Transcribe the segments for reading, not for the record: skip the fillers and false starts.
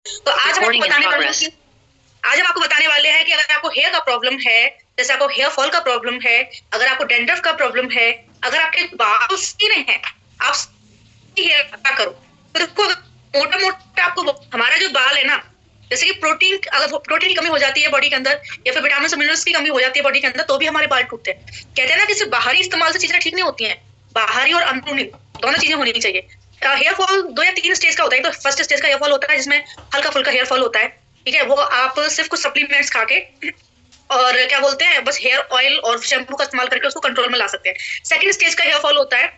तो आज हम आपको बताने वाले हैं आज हम आपको बताने वाले हैं कि अगर आपको हेयर का प्रॉब्लम है, जैसे आपको हेयर फॉल का प्रॉब्लम है, अगर आपको डैंड्रफ का प्रॉब्लम है, अगर आपके बाल सीधे हैं, आप हेयर क्या करो। तो देखो, मोटा मोटा आपको हमारा जो बाल है ना, जैसे कि अगर प्रोटीन की कमी हो जाती है बॉडी के अंदर, या फिर विटामिन मिनरल्स की कमी हो जाती है बॉडी के अंदर, तो भी हमारे बाल टूटते हैं। कहते हैं ना कि सिर्फ बाहरी इस्तेमाल से चीजें ठीक नहीं होती हैं, बाहरी और अंदरूनी दोनों चीजें होनी चाहिए। हेयर फॉल 2 या 3 स्टेज का होता है। तो फर्स्ट स्टेज का हेयर फॉल होता है जिसमें हल्का फुल्का हेयर फॉल होता है, ठीक है, वो आप सिर्फ कुछ सप्लीमेंट्स खा के और क्या बोलते हैं, बस हेयर ऑयल और शैम्पू का इस्तेमाल करके उसको कंट्रोल में ला सकते हैं। सेकंड स्टेज का हेयर फॉल होता है,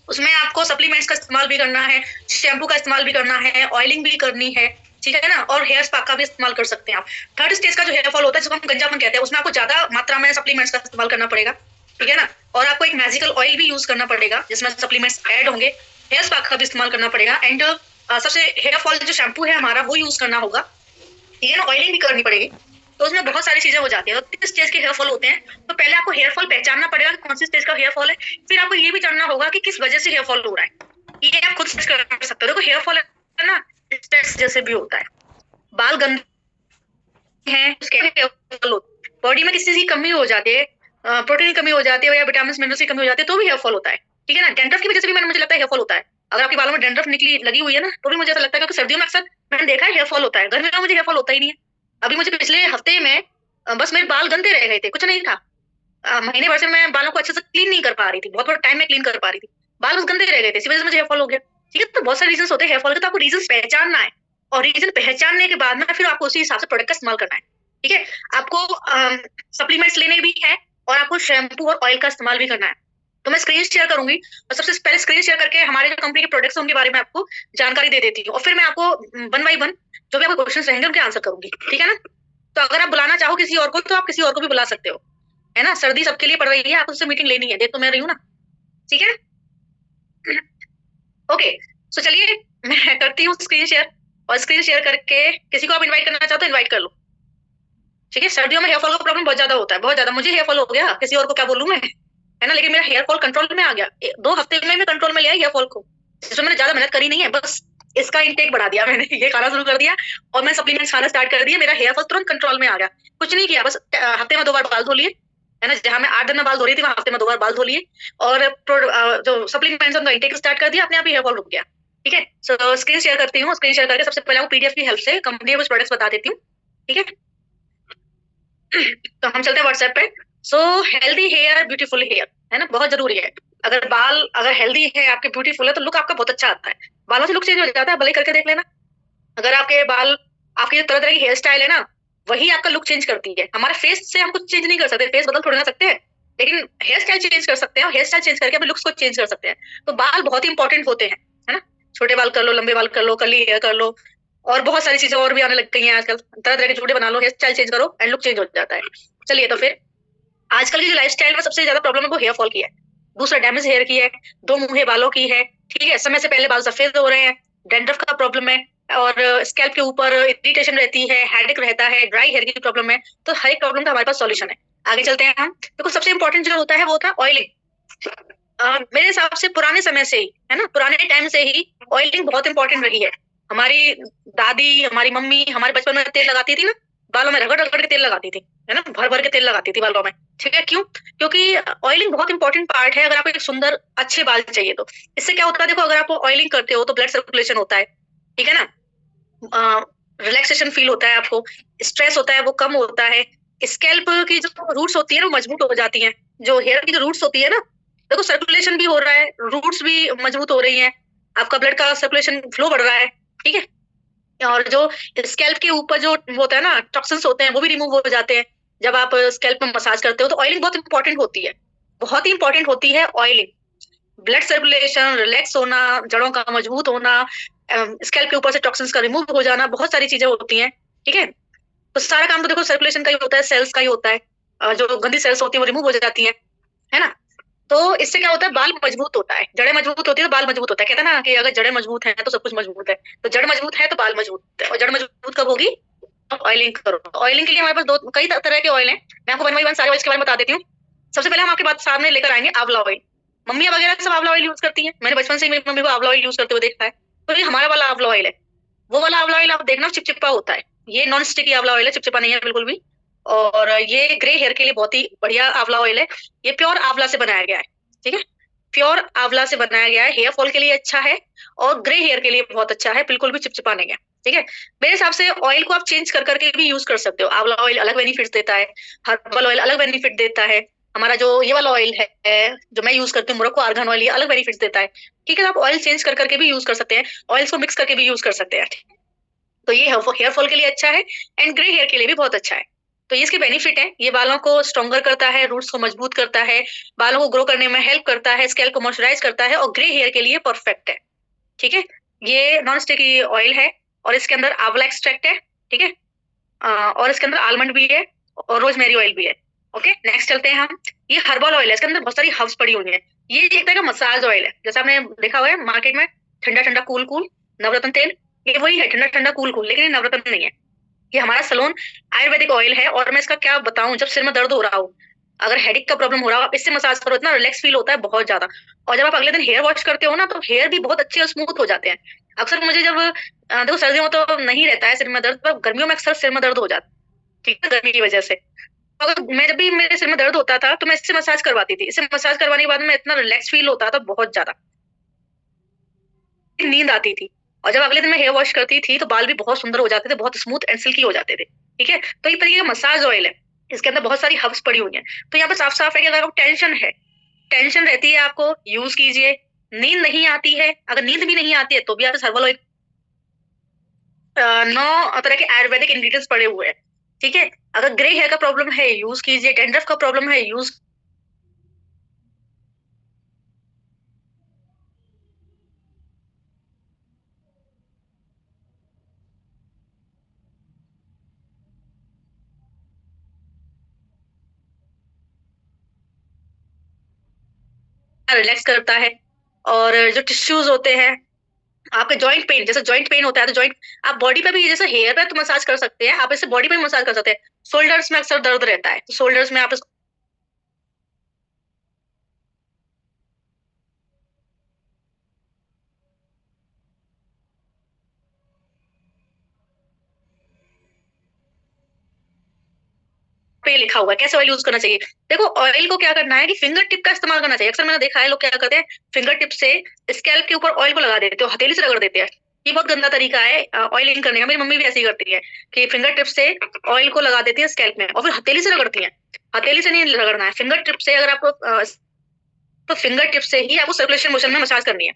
उसमें आपको सप्लीमेंट्स का इस्तेमाल भी करना है, शैम्पू का इस्तेमाल भी करना है, ऑयलिंग भी करनी है, ठीक है ना, और हेयर स्पा का भी इस्तेमाल कर सकते हैं आप। थर्ड स्टेज का जो हेयर फॉल होता है, जिसको हम गंजापन कहते हैं, उसमें आपको ज्यादा मात्रा में सप्लीमेंट्स का इस्तेमाल करना पड़ेगा, ठीक है ना, और आपको एक मैजिकल ऑयल भी यूज करना पड़ेगा जिसमें सप्लीमेंट्स ऐड होंगे, हेयर स्पा का भी इस्तेमाल करना पड़ेगा, एंड सबसे हेयर फॉल जो शैम्पू है हमारा वो यूज करना होगा, ठीक है ना, ऑयलिंग भी करनी पड़ेगी। तो उसमें बहुत सारी चीजें हो जाती है। तो 3 स्टेज के हेयर फॉल होते हैं। तो पहले आपको हेयर फॉल पहचानना पड़ेगा कि कौन सी स्टेज का हेयर फॉल है, फिर आपको ये भी जानना होगा कि किस वजह से हेयर फॉल हो रहा है। ये आप खुद सर्च कर सकते हो। देखो, हेयर फॉल है ना, स्ट्रेस जैसे भी होता है, बाल गंदे हैं, उसके हेयर फॉल होता है, बॉडी में किसी चीज की कमी हो जाती है, प्रोटीन की कमी हो जाती है या विटामिन मिनरल्स की कमी हो जाती है, तो भी हेयर फॉल होता है, ठीक है ना। डेंड्रफ की वजह से भी मुझे लगता है हेयर फॉल होता है। अगर आपके बालों में डेंड्रफ निकली लगी हुई है ना, तो भी मुझे ऐसा लगता है, क्योंकि सर्दियों में अक्सर मैंने देखा है हेयर फॉल होता है, गर्मियों में मुझे हेयर फॉल होता ही नहीं है। अभी मुझे पिछले हफ्ते में बस मेरे बाल गंदे रह गए थे, कुछ नहीं था। महीने भर से मैं बालों को अच्छे से क्लीन नहीं कर पा रही थी, बहुत बहुत टाइम में क्लीन कर पा रही थी, बाल बस गंदे रह गए थे, इसी वजह से मुझे हेयर फॉल हो गया, ठीक है। तो बहुत सारे रीजन होते हैं हेयर फॉल के, तो आपको रीजन पहचानना है, और रीजन पहचानने के बाद में फिर आपको उसी हिसाब से प्रोडक्ट का इस्तेमाल करना है, ठीक है। आपको सप्लीमेंट्स लेने भी है, और आपको शैम्पू और ऑयल का इस्तेमाल भी करना है। तो मैं स्क्रीन शेयर करूंगी, और सबसे पहले स्क्रीन शेयर करके हमारे जो कंपनी के प्रोडक्ट्स हैं उनके बारे में आपको जानकारी दे देती हूँ, और फिर मैं आपको 1 बाई 1 जो भी आपके क्वेश्चन रहेंगे उनके आंसर करूंगी, ठीक है ना। तो अगर आप बुलाना चाहो किसी और को, तो आप किसी और को भी बुला सकते हो, है ना। सर्दी सबके लिए पड़ रही है, आपको उससे मीटिंग लेनी है, देख तो मैं रही हूँ ना, ठीक है। ओके, सो चलिए मैं करती हूँ स्क्रीन शेयर, और स्क्रीन शेयर करके किसी को आप इनवाइट करना चाहते हो इनवाइट कर लो, ठीक है। सर्दियों में हेयर फॉल का प्रॉब्लम बहुत ज्यादा होता है, बहुत ज्यादा। मुझे हेयर फॉल हो गया, किसी और को क्या बोलूं मैं, है ना, लेकिन मेरा हेयर फॉल कंट्रोल में आ गया। 2 हफ्ते में मैं कंट्रोल में लिया हेयर फॉल को, जिसमें मैंने ज्यादा मेहनत करी नहीं है, बस इसका इंटेक बढ़ा दिया मैंने, ये खाना शुरू कर दिया और मैं सप्लीमेंट्स खाना स्टार्ट कर दिया, मेरा हेयर फॉल तुरंत कंट्रोल में आ गया। कुछ नहीं किया, बस हफ्ते में 2 बार बाल धो लिए, है ना, जहां मैं 8 दिन में बाल धो रही थी वहां हफ्ते में 2 बार बाल धो लिए, और जो सप्लीमेंट्स उनका इंटेक स्टार्ट कर दिया, अपने आप ही हेयर फॉल रुक गया, ठीक है। सो स्क्रीन शेयर करती हूँ, स्क्रीन शेयर करके सबसे पहले आपको पीडीएफ की हेल्प से कंपनी के कुछ प्रोडक्ट्स बता देती हूँ, ठीक है। तो हम चलते हैं व्हाट्सएप पे। So healthy hair beautiful hair, है ना, बहुत जरूरी है। अगर हेल्दी है, आपके ब्यूटीफुल है, तो लुक आपका बहुत अच्छा आता है, बालों से लुक चेंज हो जाता है, भले करके देख लेना। अगर आपके बाल, आपकी तरह तरह की हेयर स्टाइल है ना, वही आपका लुक चेंज करती है। हमारे फेस से हम कुछ चेंज नहीं कर सकते, फेस बदल थोड़ी ना सकते हैं, लेकिन हेयर स्टाइल चेंज कर सकते हैं, और हेयर स्टाइल चेंज करके अपने लुक्स को चेंज कर सकते हैं। तो बाल बहुत ही इंपॉर्टेंट होते हैं, है ना। छोटे बाल कर लो, लंबे बाल कर लो, कर्ली हेयर कर लो, और बहुत सारी चीजें और भी आने लग गई हैं आजकल, तरह तरह के जूड़े बना लो, हेयर स्टाइल चेंज करो एंड लुक चेंज हो जाता है। चलिए, तो फिर आजकल की जो लाइफस्टाइल में सबसे ज्यादा प्रॉब्लम है वो हेयर फॉल की है, दूसरा डैमेज हेयर की है, 2 मुंहे बालों की है, ठीक है, समय से पहले बाल सफेद हो रहे हैं, डेंड्रफ का प्रॉब्लम है, और स्कैल्प के ऊपर इरिटेशन रहती है, हेडेक रहता है, ड्राई हेयर की प्रॉब्लम है। तो हर एक प्रॉब्लम का हमारे पास सॉल्यूशन है। आगे चलते हैं हम। देखो, सबसे इंपॉर्टेंट जो होता है वो होता है ऑयलिंग। मेरे हिसाब से पुराने समय से ही, है ना, पुराने टाइम से ही ऑयलिंग बहुत इंपॉर्टेंट रही है। हमारी दादी, हमारी मम्मी हमारे बचपन में तेल लगाती थी ना, बालों में रगड़ रगड़ के तेल लगाती थी, है ना, भर भर के तेल लगाती थी बालों में, ठीक है। क्यों? क्योंकि ऑयलिंग बहुत इंपॉर्टेंट पार्ट है अगर आपको एक सुंदर अच्छे बाल चाहिए तो। इससे क्या होता है, देखो, अगर आप ऑयलिंग करते हो तो ब्लड सर्कुलेशन होता है, ठीक है ना, रिलैक्सेशन फील होता है आपको, स्ट्रेस होता है वो कम होता है, स्कैल्प की जो रूट्स होती है ना वो मजबूत हो जाती हैं, जो हेयर की जो रूट्स होती है ना, देखो सर्कुलेशन भी हो रहा है, रूट्स भी मजबूत हो रही हैं, आपका ब्लड का सर्कुलेशन फ्लो बढ़ रहा है, ठीक है। और जो स्कैल्प के ऊपर जो होता है ना, टॉक्सिन्स होते हैं, वो भी रिमूव हो जाते हैं जब आप स्कैल्प में मसाज करते हो। तो ऑयलिंग बहुत इंपॉर्टेंट होती है, बहुत ही इंपॉर्टेंट होती है ऑयलिंग। ब्लड सर्कुलेशन, रिलैक्स होना, जड़ों का मजबूत होना, स्कैल्प के ऊपर से टॉक्सिन्स का रिमूव हो जाना, बहुत सारी चीजें होती हैं, ठीक है। तो सारा काम तो देखो सर्कुलेशन का ही होता है, सेल्स का ही होता है, जो गंदी सेल्स होती है वो रिमूव हो जाती है, है ना। तो इससे क्या होता है, बाल मजबूत होता है, जड़ें मजबूत होती है तो बाल मजबूत होता है। कहते हैं ना कि अगर जड़ें मजबूत है तो सब कुछ मजबूत है, तो जड़ मजबूत है तो बाल मजबूत है, और जड़ मजबूत कब होगी, ऑयलिंग करो। ऑयलिंग के लिए हमारे पास दो कई तरह के ऑयल हैं, मैं आपको 1 बाई 1 सारे ऑयल के बारे में बता देती हूँ। सबसे पहले हम आपके बात सामने लेकर आएंगे आंवला ऑयल। मम्मियाँ वगैरह सब आंवला ऑयल यूज करती हैं, मैंने बचपन से ही मेरी मम्मी को आंवला ऑयल यूज करते हुए देखा है, तो ये हमारा वाला आंवला ऑयल है, वो वाला आंवला ऑयल आप देखना चिपचिपा होता है, ये नॉन स्टिकी आंवला ऑयल है, चिपचिपा नहीं है बिल्कुल भी। और ये ग्रे हेयर के लिए बहुत ही बढ़िया आंवला ऑयल है। ये प्योर आंवला से बनाया गया है, ठीक है, प्योर आंवला से बनाया गया है, हेयर फॉल के लिए अच्छा है और ग्रे हेयर के लिए बहुत अच्छा है, बिल्कुल भी चिपचिपा नहीं है, ठीक है। मेरे हिसाब से ऑयल को आप चेंज कर करके भी यूज कर सकते हो, आंवला ऑयल अलग बेनिफिट देता है, हर्बल ऑयल अलग बेनिफिट देता है, हमारा जो ये वाला ऑयल है जो मैं यूज करती हूँ मोरक्को आर्गन ऑयल, ये अलग बेनिफिट्स देता है, ठीक है। आप ऑयल चेंज कर करके भी यूज कर सकते हैं, ऑयल्स को मिक्स करके भी यूज कर सकते हैं। तो ये हेयर फॉल के लिए अच्छा है एंड ग्रे हेयर के लिए भी बहुत अच्छा है। तो ये इसके बेनिफिट है, ये बालों को स्ट्रॉन्गर करता है, रूट्स को मजबूत करता है, बालों को ग्रो करने में हेल्प करता है, स्कैल्प को मॉइस्चराइज करता है और ग्रे हेयर के लिए परफेक्ट है, ठीक है। ये नॉन स्टिकी ऑयल है और इसके अंदर आंवला एक्सट्रैक्ट है, ठीक है। और इसके अंदर आलमंड भी है और रोजमेरी ऑयल भी है। ओके, नेक्स्ट चलते हैं हम। ये हर्बल ऑयल है, इसके अंदर बहुत सारी हर्ब्स पड़ी हुई है। ये एक तरह का मसाज ऑयल है, जैसे आपने देखा हुआ है मार्केट में ठंडा ठंडा कूल कूल नवरत्न तेल, ये वही है, ठंडा ठंडा कूल कूल, लेकिन ये नवरत्न नहीं है। ये हमारा सलोन आयुर्वेदिक ऑयल है और मैं इसका क्या बताऊं, जब सिर में दर्द हो रहा हो, अगर हेडिक का प्रॉब्लम हो रहा हो, आप इससे मसाज करो, इतना रिलैक्स फील होता है बहुत ज्यादा। और जब आप अगले दिन हेयर वॉश करते हो ना, तो हेयर भी बहुत अच्छे और स्मूथ हो जाते हैं। अक्सर मुझे जब देखो सर्दियों में तो नहीं रहता है सिर में दर्द, पर गर्मियों में अक्सर सिर में दर्द हो जाता है, ठीक है, गर्मी की वजह से। तो अगर मैं जब भी मेरे सिर में दर्द होता था तो मैं इससे मसाज करवाती थी, इससे मसाज करवाने के बाद में इतना रिलैक्स फील होता था बहुत ज्यादा, नींद आती थी। और जब अगले दिन मैं हेयर वॉश करती थी तो बाल भी बहुत सुंदर हो जाते थे, बहुत स्मूथ एंड सिल्की हो जाते थे, ठीक है। तो ये तरीके का मसाज ऑयल है, इसके अंदर बहुत सारी हर्ब्स पड़ी हुई हैं। तो यहाँ पे साफ साफ है कि अगर आपको टेंशन है, टेंशन रहती है आपको, यूज कीजिए। नींद नहीं आती है, अगर नींद भी नहीं आती है तो भी आप हर्बल ऑयल, 9 तरह के आयुर्वेदिक इंग्रेडिएंट्स पड़े हुए हैं, ठीक है। अगर ग्रे हेयर का प्रॉब्लम है यूज कीजिए, डैंड्रफ का प्रॉब्लम है यूज, रिलैक्स करता है। और जो टिश्यूज होते हैं, आपके जॉइंट पेन, जैसे जॉइंट पेन होता है तो जॉइंट, आप बॉडी पे भी, जैसे हेयर पे तो मसाज कर सकते हैं, आप इसे बॉडी पे भी मसाज कर सकते हैं। शोल्डर्स में अक्सर दर्द रहता है तो शोल्डर्स में आप इसको पे लिखा हुआ है कैसे ऑयल यूज करना चाहिए। देखो ऑयल को क्या करना है कि फिंगर टिप का इस्तेमाल करना चाहिए। अक्सर मैंने देखा है लोग क्या करते हैं, फिंगर टिप से स्कैल्प के ऊपर ऑयल को लगा देते हो, हथेली से रगड़ देते हैं। ये बहुत गंदा तरीका है ऑयलिंग करने का, मेरी मम्मी भी ऐसे ही करती है कि फिंगर टिप से ऑयल को लगा देती है स्कैल्प में और फिर हथेली से रगड़ती है। हथेली से नहीं रगड़ना है, फिंगर टिप से। अगर आपको तो फिंगर टिप से ही आपको सर्कुलेशन मोशन में मसाज करनी है,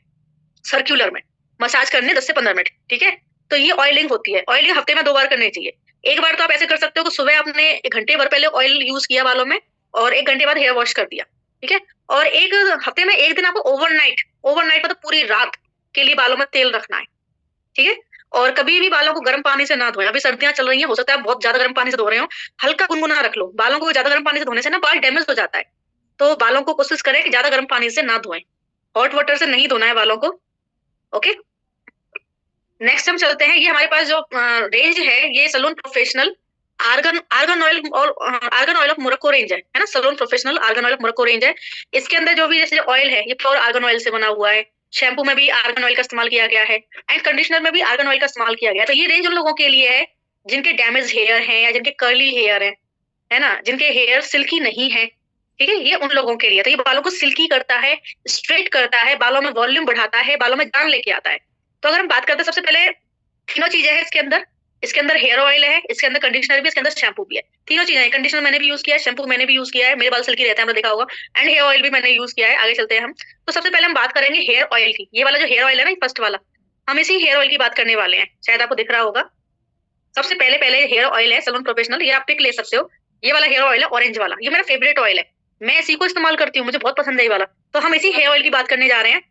सर्क्यूलर में मसाज करने 10 से 15 मिनट, ठीक है। तो ये ऑयलिंग होती है, ऑयलिंग हफ्ते में 2 बार करनी चाहिए। एक बार तो आप ऐसे कर सकते हो कि सुबह आपने 1 घंटे भर पहले ऑयल यूज किया बालों में और 1 घंटे बाद हेयर वॉश कर दिया, ठीक है। और एक हफ्ते में एक दिन आपको ओवरनाइट, ओवरनाइट मतलब पूरी रात के लिए बालों में तेल रखना है, ठीक है। और कभी भी बालों को गर्म पानी से ना धोएं, अभी सर्दियां चल रही हैं, हो सकता है आप बहुत ज्यादा गर्म पानी से धो रहे हो, हल्का गुनगुना रख लो। बालों को ज्यादा गर्म पानी से धोने से ना बाल डैमेज हो जाता है, तो बालों को कोशिश करें कि ज्यादा गर्म पानी से ना धोएं, हॉट वाटर से नहीं धोना है बालों को। ओके, नेक्स्ट हम चलते हैं। ये हमारे पास जो रेंज है, ये salon professional argan argan oil और argan oil of Morocco range है ना, salon professional argan oil of Morocco range है। इसके अंदर जो भी जैसे ऑयल है ये प्योर आर्गन ऑयल से बना हुआ है, शैम्पू में भी आर्गन ऑयल का इस्तेमाल किया गया है एंड कंडीशनर में भी आर्गन ऑयल का इस्तेमाल किया गया है। तो ये रेंज उन लोगों के लिए है जिनके डैमेज हेयर हैं या जिनके कर्ली हेयर है ना, जिनके हेयर सिल्की नहीं है, ठीक है, ये उन लोगों के लिए। तो ये बालों को सिल्की करता है, स्ट्रेट करता है, बालों में वॉल्यूम बढ़ाता है, बालों में जान लेके आता है। तो अगर हम बात करते हैं, सबसे पहले तीनों चीजें हैं इसके अंदर। इसके अंदर हेयर ऑयल है, इसके अंदर कंडीशनर भी, इसके अंदर शैम्पू भी है। तीनों चीजें हैं, कंडीशनर मैंने भी यूज किया है, शैम्पू मैंने भी यूज किया है, मेरे बाल सिल्की रहते हैं, आपने देखा होगा, एंड हेयर ऑयल भी मैंने यूज किया है। आगे चलते हैं हम। तो सबसे पहले हम बात करेंगे हेयर ऑयल की। ये वाला जो हेयर ऑयल है ना, फर्स्ट वाला, हम इसी हेयर ऑयल की बात करने वाले हैं, शायद आपको दिख रहा होगा। सबसे पहले पहले हेयर ऑयल है सलोन प्रोफेशनल, ये आप पिक ले सकते हो। ये वाला हेयर ऑयल है ऑरेंज वाला, ये मेरा फेवरेट ऑयल है, मैं इसी को इस्तेमाल करती हूँ, मुझे बहुत पसंद है ये वाला। तो हम इसी हेयर ऑयल की बात करने जा रहे हैं।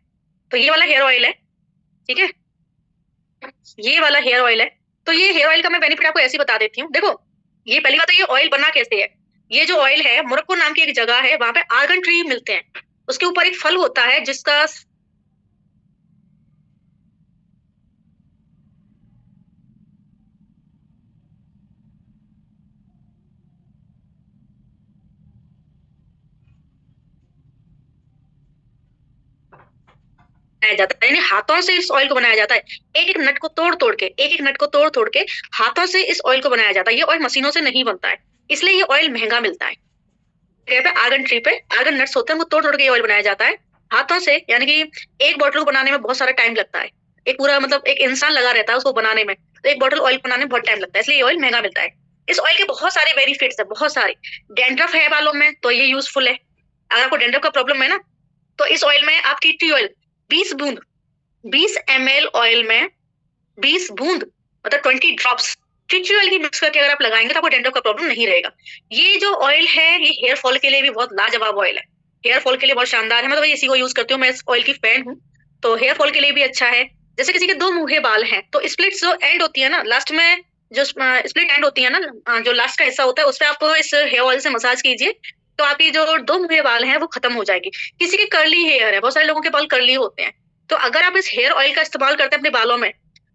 तो ये वाला हेयर ऑयल है, ठीक है, ये वाला हेयर ऑयल है। तो ये हेयर ऑयल का मैं बेनिफिट आपको ऐसे ही बता देती हूँ। देखो, ये पहली बात तो ये ऑयल बना कैसे है। ये जो ऑयल है, मोरक्को नाम की एक जगह है, वहां पे आर्गन ट्री मिलते हैं, उसके ऊपर एक फल होता है जिसका, बनाया जाता है, यानी हाथों से इस ऑयल को बनाया जाता है। एक एक नट को तोड़ तोड़ के, एक एक नट को तोड़ तोड़ के हाथों से इस ऑयल को बनाया जाता है। ये ऑयल मशीनों से नहीं बनता है, इसलिए ये ऑयल महंगा मिलता है। पे आर्गन ट्री पे आर्गन नट्स होते हैं, वो तोड़ तोड़ के ये ऑयल बनाया जाता है हाथों से, यानी कि एक बॉटल को बनाने में बहुत सारा टाइम लगता है। एक पूरा मतलब एक इंसान लगा रहता है उसको बनाने में, तो एक बॉटल ऑयल बनाने में बहुत टाइम लगता है, इसलिए ये ऑयल महंगा मिलता है। इस ऑयल के बहुत सारे बेनिफिट्स है, बहुत सारे। डैंड्रफ है बालों में तो ये यूजफुल है। अगर आपको डैंड्रफ का प्रॉब्लम है ना, तो इस ऑयल में आप टी ट्री ऑयल 20 बूंद, 20 ml ऑयल में 20 बूंद मतलब 20 ड्रॉप्स टी ऑयल की मिक्स करके अगर आप लगाएंगे तो आपको डैंड्रफ का प्रॉब्लम नहीं रहेगा। ये जो ऑयल है ये हेयर फॉल के लिए भी बहुत लाजवाब ऑयल है, हेयर फॉल के लिए बहुत शानदार है। मैं तो इसी को यूज करती हूँ, मैं इस ऑयल की फैन हूँ। तो हेयर फॉल के लिए भी अच्छा है। जैसे किसी के दो मुंहे बाल हैं तो स्प्लिट जो एंड होती है ना लास्ट में, जो स्प्लिट एंड होती है ना, जो लास्ट का हिस्सा होता है, उस पर आप इस हेयर ऑयल से मसाज कीजिए तो आपकी जो दो मुंहे बाल हैं वो खत्म हो जाएगी। किसी के कर्ली हेयर है, बहुत सारे लोगों के बाल कर्ली होते हैं, तो अगर आप इस हेयर ऑयल का इस्तेमाल करते हैं अपने बालों में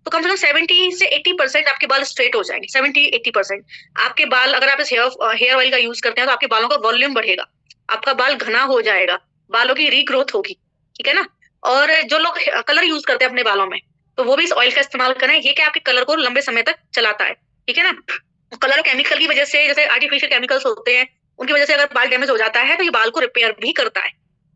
तो कम से कम 70 से 80% आपके बाल स्ट्रेट हो जाएंगे। 70-80% आपके बाल, अगर आप इस हेयर ऑयल का यूज करते हैं तो आपके बालों का वॉल्यूम बढ़ेगा, आपका बाल घना हो जाएगा, बालों की रीग्रोथ होगी, ठीक है ना। और जो लोग कलर यूज करते हैं अपने बालों में तो वो भी इस ऑयल का इस्तेमाल करें, ये क्या आपके कलर को लंबे समय तक चलाता है, ठीक है ना। कलर केमिकल की वजह से, जैसे आर्टिफिशियल केमिकल्स होते हैं उनकी वजह से अगर बाल डैमेज हो जाता है तो ये बाल को रिपेयर भी करता है।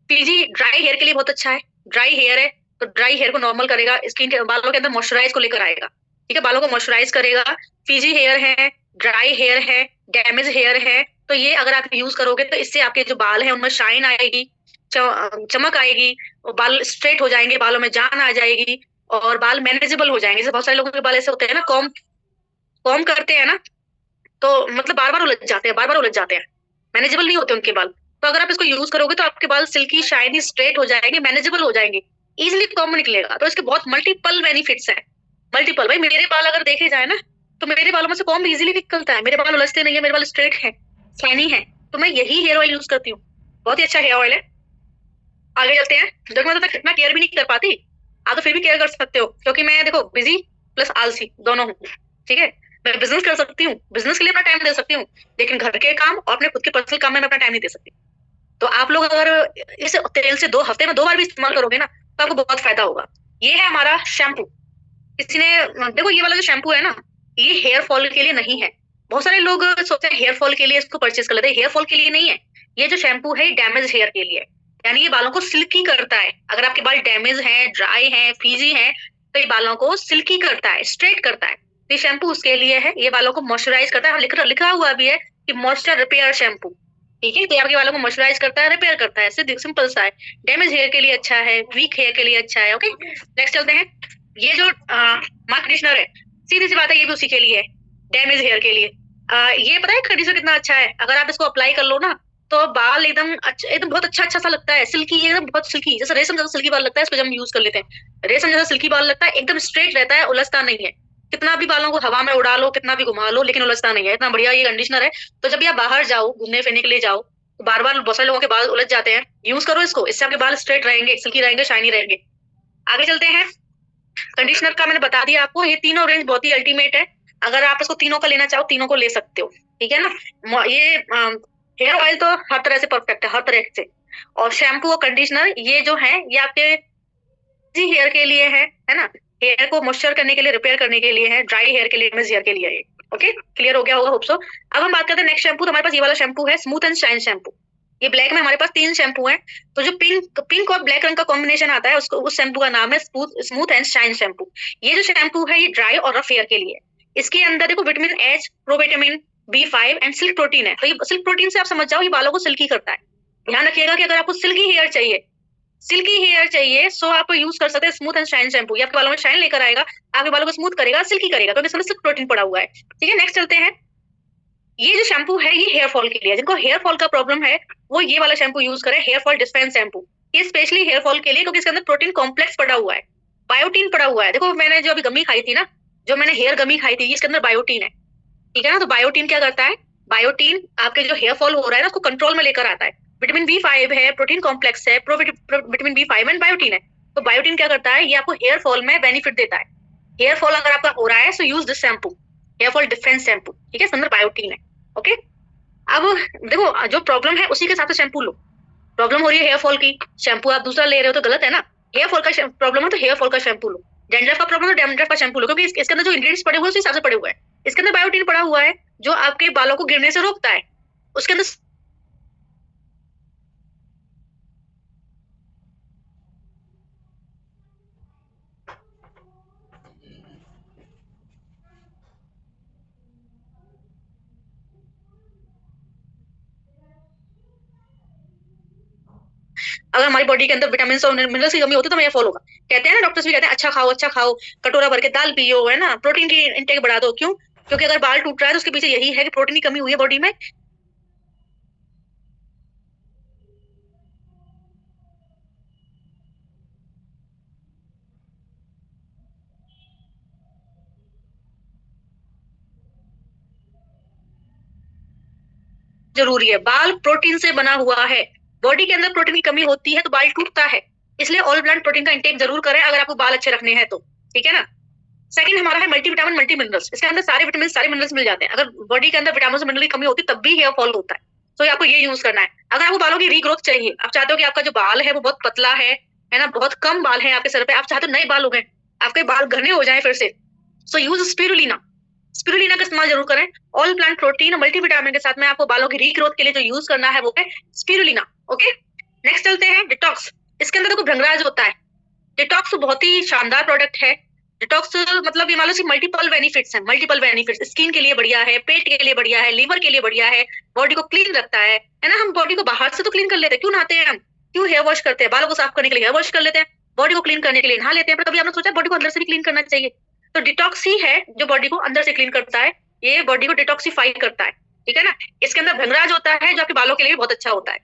पीजी ड्राई हेयर के लिए बहुत अच्छा है। ड्राई हेयर है तो ड्राई हेयर को नॉर्मल करेगा, स्किन के बालों के अंदर मॉइस्चराइज को लेकर आएगा, ठीक है, बालों को मॉइस्चराइज करेगा। फीजी हेयर है, ड्राई हेयर है, डैमेज हेयर है, तो ये अगर आप यूज करोगे तो इससे आपके जो बाल है उनमें शाइन आएगी, चमक आएगी, और बाल स्ट्रेट हो जाएंगे, बालों में जान आ जाएगी और बाल मैनेजेबल हो जाएंगे। जैसे बहुत सारे लोगों के बाल ऐसे होते हैं ना, कॉम कॉम करते हैं ना तो मतलब बार बार उलझ जाते हैं, बार बार उलझ जाते हैं, मैनेजेबल नहीं होते उनके बाल। तो अगर आप इसको यूज करोगे तो आपके बाल सिल्की शाइनी स्ट्रेट हो जाएंगे, मैनेजेबल हो जाएंगे, इजिली कॉम निकलेगा। तो इसके बहुत मल्टीपल बेनिफिट्स हैं, मल्टीपल। भाई मेरे बाल अगर देखे जाए ना तो मेरे बालों में से कॉम इजिली निकलता है, मेरे बाल उलझते नहीं है, मेरे बाल स्ट्रेट है, शाइनी है, तो मैं यही हेयर ऑयल यूज करती हूँ। बहुत ही अच्छा हेयर ऑयल है। आगे चलते हैं। देखो मैं तो इतना केयर भी नहीं कर पाती, आप तो फिर भी केयर कर सकते हो, क्योंकि मैं देखो बिजी प्लस आलसी दोनों हूँ, ठीक है। मैं बिजनेस कर सकती हूँ, बिजनेस के लिए अपना टाइम दे सकती हूँ, लेकिन घर के काम और अपने खुद के पर्सनल काम में मैं अपना टाइम नहीं दे सकती। तो आप लोग अगर इस तेल से 2 हफ्ते में 2 बार भी इस्तेमाल करोगे ना तो आपको बहुत फायदा होगा। ये है हमारा शैम्पू। किसी ने देखो ये वाला जो शैम्पू है ना, ये हेयर फॉल के लिए नहीं है। बहुत सारे लोग सोचते हैं हेयर फॉल के लिए इसको परचेज कर लेते हैं, हेयर फॉल के लिए नहीं है। ये जो शैम्पू है डैमेज हेयर के लिए है, यानी ये बालों को सिल्की करता है। अगर आपके बाल डैमेज है, ड्राई है, फीजी है, तो ये बालों को सिल्की करता है, स्ट्रेट करता है। तो ये शैम्पू उसके लिए है, ये बालों को मॉइस्चराइज करता है। लिखा हुआ भी है कि मॉइस्चर रिपेयर शैम्पू, ठीक है। तो ये आपके बालों को मॉइस्चराइज करता है, रिपेयर करता है, सिंपल सा है। डैमेज हेयर के लिए अच्छा है, वीक हेयर के लिए अच्छा है। ओके नेक्स्ट चलते हैं। ये जो मास्क कंडीशनर है, सीधी सी बात है, ये भी उसी के लिए है, डैमेज हेयर के लिए। ये पता है कंडीशनर कितना अच्छा है, अगर आप इसको अप्लाई कर लो ना तो बाल एकदम अच्छा, एकदम बहुत अच्छा अच्छा सा लगता है, सिल्की, एकदम बहुत सिल्की, जैसे रेशम जैसा सिल्की बाल लगता है, इसको जब हम यूज कर लेते हैं रेशम जैसा सिल्की बाल लगता है, एकदम स्ट्रेट रहता है, उलझता नहीं है। कितना भी बालों को हवा में उड़ा लो, कितना भी घुमा लो, लेकिन उलझता नहीं है, इतना बढ़िया ये कंडीशनर है। तो जब भी आप बाहर जाओ, घूमने फिरने के लिए जाओ, तो बार बार बहुत सारे लोगों के बाल उलझ जाते हैं, यूज करो इसको, इससे आपके बाल स्ट्रेट रहेंगे, सिल्की रहेंगे, शाइनी रहेंगे। आगे चलते हैं। कंडीशनर का मैंने बता दिया आपको, ये तीनों रेंज बहुत ही अल्टीमेट है। अगर आप इसको तीनों का लेना चाहो तीनों को ले सकते हो, ठीक है ना। ये हेयर ऑयल तो हर तरह से परफेक्ट है, हर तरह से। और शैम्पू और कंडीशनर ये जो है ये आपके हेयर के लिए है ना, हेयर को मॉइस्चर करने के लिए, रिपेयर करने के लिए है, ड्राई हेयर के लिए, डैमेज हेयर के लिए है। ओके क्लियर हो गया होगा होप सो। अब हम बात करते हैं नेक्स्ट शैम्पू। तो हमारे पास ये वाला शैम्पू है स्मूथ एंड शाइन शैम्पू। ये ब्लैक में हमारे पास 3 शैम्पू हैं। तो जो पिंक और ब्लैक रंग का कॉम्बिनेशन आता है उसको, उस शैम्पू का नाम है स्मूथ एंड शाइन शैम्पू। ये जो शैम्पू है ये ड्राई और रफ हेयर के लिए। इसके अंदर देखो vitamin H, provitamin B5 and silk protein है। तो ये सिल्क प्रोटीन से आप समझ जाओ ये बालों को सिल्की करता है। ध्यान रखिएगा कि अगर आपको सिल्की हेयर चाहिए, सिल्की हेयर चाहिए, सो आप यूज कर सकते हैं स्मूथ एंड शाइन शैम्पू। ये आपके बालों में शाइन लेकर आएगा, आपके बालों को स्मूथ करेगा, सिल्की करेगा, क्योंकि इसमें सिल्क प्रोटीन पड़ा हुआ है, ठीक है। नेक्स्ट चलते हैं। ये जो शैम्पू है ये हेयर फॉल के लिए, जिनको हेयर फॉल का प्रॉब्लम है वो ये वाला शैम्पू यूज करें, हेयर फॉल डिस्पेंस शैम्पू। ये स्पेशली हेयर फॉल के लिए, क्योंकि इसके अंदर प्रोटीन कॉम्प्लेक्स पड़ा हुआ है, बायोटीन पड़ा हुआ है। देखो मैंने जो अभी गमी खाई थी ना, जो मैंने हेयर गमी खाई थी, इसके अंदर बायोटीन है, ठीक है ना। तो बायोटीन क्या करता है, बायोटीन आपके जो हेयर फॉल हो रहा है ना उसको कंट्रोल में लेकर आता है। विटामिन B5 है, प्रोटीन कॉम्प्लेक्स है, विटामिन B5 एंड बायोटीन है। तो बायोटीन क्या करता है, ये आपको हेयर फॉल में बेनिफिट देता है। हेयर फॉल अगर आपका हो रहा है so use this shampoo, hair fall defence shampoo, ठीक है, इसके अंदर बायोटीन है। ओके अब देखो जो प्रॉब्लम है उसी के साथ शैम्पू लो। प्रॉब्लम हो रही है हेयर फॉल की, शैम्पू आप दूसरा ले रहे हो तो गलत है ना। हेयर फॉल का प्रॉब्लम है तो हेयर फॉल का शैम्पू लो, डैंड्रफ का प्रॉब्लम है तो डैंड्रफ का शैम्पू लो, क्योंकि इसके अंदर जो इंग्रेडिएंट्स पड़े हुए हैं उस हिसाब से पड़े हुए हैं। इसके अंदर बायोटीन पड़ा हुआ है जो आपके बालों को गिरने से रोकता है। उसके अंदर अगर हमारी बॉडी के अंदर विटामिन और मिनरल्स की कमी होती है तो हमें फॉल होगा। कहते हैं ना, डॉक्टर्स भी कहते हैं अच्छा खाओ अच्छा खाओ, कटोरा भर के दाल पियो, है ना, प्रोटीन की इंटेक बढ़ा दो। क्यों? क्योंकि अगर बाल टूट रहा है तो उसके पीछे यही है कि प्रोटीन की कमी हुई है बॉडी में। जरूरी है, बाल प्रोटीन से बना हुआ है, बॉडी के अंदर प्रोटीन की कमी होती है तो बाल टूटता है। इसलिए ऑल प्लांट प्रोटीन का इंटेक जरूर करें अगर आपको बाल अच्छे रखने हैं तो। ठीक है ना। सेकंड हमारा है मल्टीविटामिन मल्टी मिनरल्स। इसके अंदर सारे विटामिन सारे मिनरल्स मिल जाते हैं। अगर बॉडी के अंदर विटामिन और मिनरल की कमी होती है तब भी हेयर फॉल होता है। तो आपको ये यूज करना है। अगर आपको बालों की रीग्रोथ चाहिए, आप चाहते हो कि आपका जो बाल है वो बहुत पतला है ना, बहुत कम बाल है आपके सर पे, आप चाहते हो नए बाल हो गए, आपके बाल घने हो जाए फिर से, सो यूज स्पिरुलिना। स्पिरुलिना का इस्तेमाल जरूर करें। ऑल प्लांट प्रोटीन और मल्टीविटामिन के साथ में आपको बालों की रीग्रोथ के लिए जो यूज करना है वो है स्पिरुलिना। ओके, नेक्स्ट चलते हैं डिटॉक्स। इसके अंदर देखो भृंगराज होता है। डिटॉक्स बहुत ही शानदार प्रोडक्ट है। डिटॉक्स मतलब ये मान लो मल्टीपल बेनिफिट्स हैं, मल्टीपल बेनिफिट्स, स्किन के लिए बढ़िया है, पेट के लिए बढ़िया है, लीवर के लिए बढ़िया है, बॉडी को क्लीन रखता है ना। हम बॉडी को बाहर से तो क्लीन कर लेते हैं, क्यों नहाते हैं हम, क्यों हेयर वॉश करते हैं, बालों को साफ करने के लिए हेयर वॉश कर लेते हैं, बॉडी को क्लीन करने के लिए नहा लेते हैं, पर कभी आपने सोचा बॉडी को अंदर से भी क्लीन करना चाहिए। तो डिटॉक्स ही है जो बॉडी को अंदर से क्लीन करता है, ये बॉडी को डिटॉक्सिफाई करता है। ठीक है ना। इसके अंदर भंगराज होता है जो आपके बालों के लिए भी बहुत अच्छा होता है।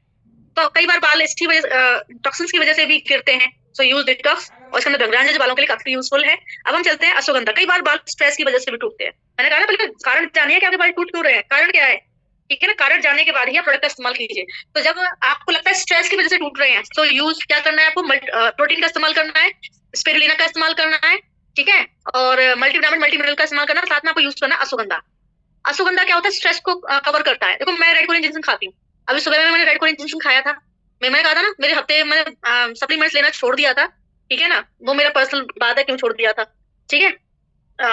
तो कई बार बाल इसकी वजह टॉक्सिन्स की वजह से भी गिरते हैं, सो यूज डिटॉक्स। और इसके अंदर भंगराज जो बालों के लिए काफी यूजफुल है। अब हम चलते हैं अश्वगंधा। कई बार बाल स्ट्रेस की वजह से भी टूटते हैं। मैंने कहा ना पहले कारण जानिए कि आपके बाल टूट क्यों रहे हैं, कारण क्या है। ठीक है ना। कारण जानने के बाद ही आप प्रोडक्ट का इस्तेमाल कीजिए। तो जब आपको लगता है स्ट्रेस की वजह से टूट रहे हैं तो यूज क्या करना है आपको, प्रोटीन का इस्तेमाल करना है, स्पिरुलिना का इस्तेमाल करना है। ठीक है। और मल्टीविटामिन मल्टी मिनरल का इस्तेमाल करना है, साथ में आपको यूज करना है अश्वगंधा। अश्वगंधा क्या होता है, स्ट्रेस को कवर करता है। देखो मैं रेड कोरियन जिंजन खाती हूँ, अभी सुबह में मैंने रेड कोरियन जिंजन खाया था। मैंने कहा था ना मेरे हफ्ते मैंने सप्लीमेंट्स लेना छोड़ दिया था। ठीक है ना। वो मेरा पर्सनल बात है क्यों छोड़ दिया था। ठीक है।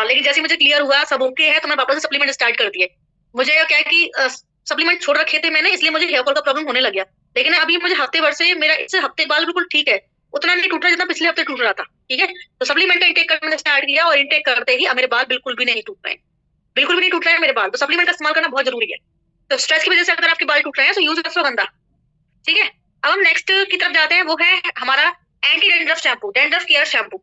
लेकिन जैसे ही मुझे क्लियर हुआ सब ओके है तो मैं वापस से सप्लीमेंट स्टार्ट कर दिए। मुझे क्या है कि सप्लीमेंट छोड़ रखे थे मैंने, इसलिए मुझे हेयर फॉल का प्रॉब्लम होने लग गया। लेकिन अभी मुझे हफ्ते भर से मेरा इससे हफ्ते बाल बिल्कुल ठीक है, उतना नहीं टूट रहा जितना पिछले हफ्ते टूट रहा था। ठीक है। तो सप्लीमेंट का इंटेक करना स्टार्ट किया और इंटेक करते ही अब मेरे बाल बिल्कुल भी नहीं टूट रहे हैं, बिल्कुल भी नहीं टूट रहे हैं मेरे बाल। तो सप्लीमेंट का इस्तेमाल करना बहुत जरूरी है। तो स्ट्रेस की वजह से अगर आपके बाल टूट रहे हैं तो यूज अश्वगंधा। ठीक है। अब हम नेक्स्ट की तरफ जाते हैं, वो है हमारा anti dandruff shampoo, dandruff care shampoo.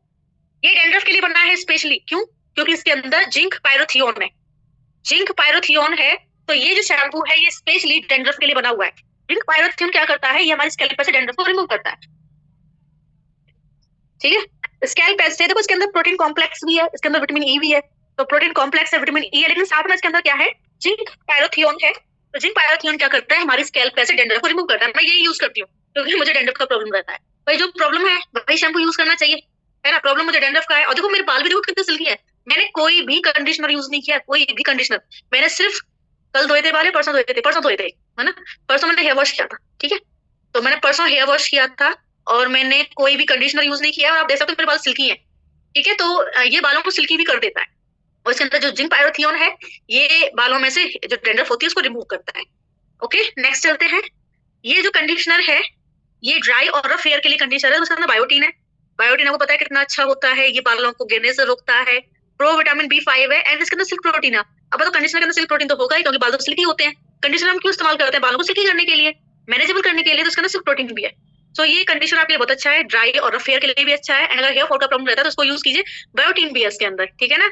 ये डेंड्रफ के लिए बना है स्पेशली, क्यों? क्योंकि इसके अंदर जिंक पायरोथियोन है, जिंक पायरोथियोन है। तो ये जो शैम्पू है ये स्पेशली डेंड्रफ के लिए बना हुआ है। जिंक पायरोथियोन क्या करता है, ये हमारे स्कैल्प पर से डेंड्रफ को रिमूव करता है। ठीक है। स्कैल्प से देखो इसके अंदर प्रोटीन कॉम्प्लेक्स भी है, इसके अंदर विटामिन ई भी है। तो प्रोटीन कॉम्प्लेक्स है, विटामिन ई है, लेकिन साथ में इसके अंदर क्या है, जिंक पायरोथियोन है। तो जिंक पायरोथियोन क्या करता है, हमारी स्कैल्प से डेंड्रफ को रिमूव करता है। मैं ये यूज करती हूँ क्योंकि मुझे डेंड्रफ का प्रॉब्लम रहता है। भाई जो प्रॉब्लम है वही शैम्पू यूज करना चाहिए, है ना। प्रॉब्लम मुझे डेंड्रफ का है, और देखो मेरे बाल भी देखो कितने सिल्की है। मैंने कोई भी कंडीशनर यूज नहीं किया, कोई भी कंडीशनर। मैंने सिर्फ कल धोए थे बाल, परसों धोए थे, परसों धोए थे, है ना। परसों मैंने हेयर वॉश किया था। ठीक है। तो मैंने परसों हेयर वॉश किया था और मैंने कोई भी कंडीशनर यूज नहीं किया, और आप देख सकते हो मेरे बाल सिल्की है। ठीक है। तो ये बालों को सिल्की भी कर देता है। और इसके अंदर जो जिंक पायरोथियोन है ये बालों में से जो डेंड्रफ होती है उसको रिमूव करता है। ओके, नेक्स्ट चलते हैं। ये जो कंडीशनर है ये ड्राई और रफ हेयर के लिए कंडीशनर है, उसके अंदर बायोटीन है। बायोटीन आपको पता है कितना अच्छा होता है, ये बालों को गिरने से रोकता है। प्रो विटामिन बी 5 है, एंड इसके अंदर सिल्क प्रोटीन है। अब तो कंडीशनर के अंदर सिल्क प्रोटीन तो होगा ही, क्योंकि बाल तो सिल्की होते हैं। कंडीशनर हम क्यों इस्तेमाल करते हैं, बालों को सिल्की करने के लिए, मैनेजेबल करने के लिए। तो इसके अंदर सिल्क प्रोटीन भी है। सो ये कंडीशनर आपके लिए बहुत अच्छा है, ड्राई और रफ हेयर के लिए भी अच्छा है। एंड अगर हेयर फॉल का प्रॉब्लम रहता है तो उसको यूज कीजिए, बायोटीन भी है इसके अंदर। ठीक है ना।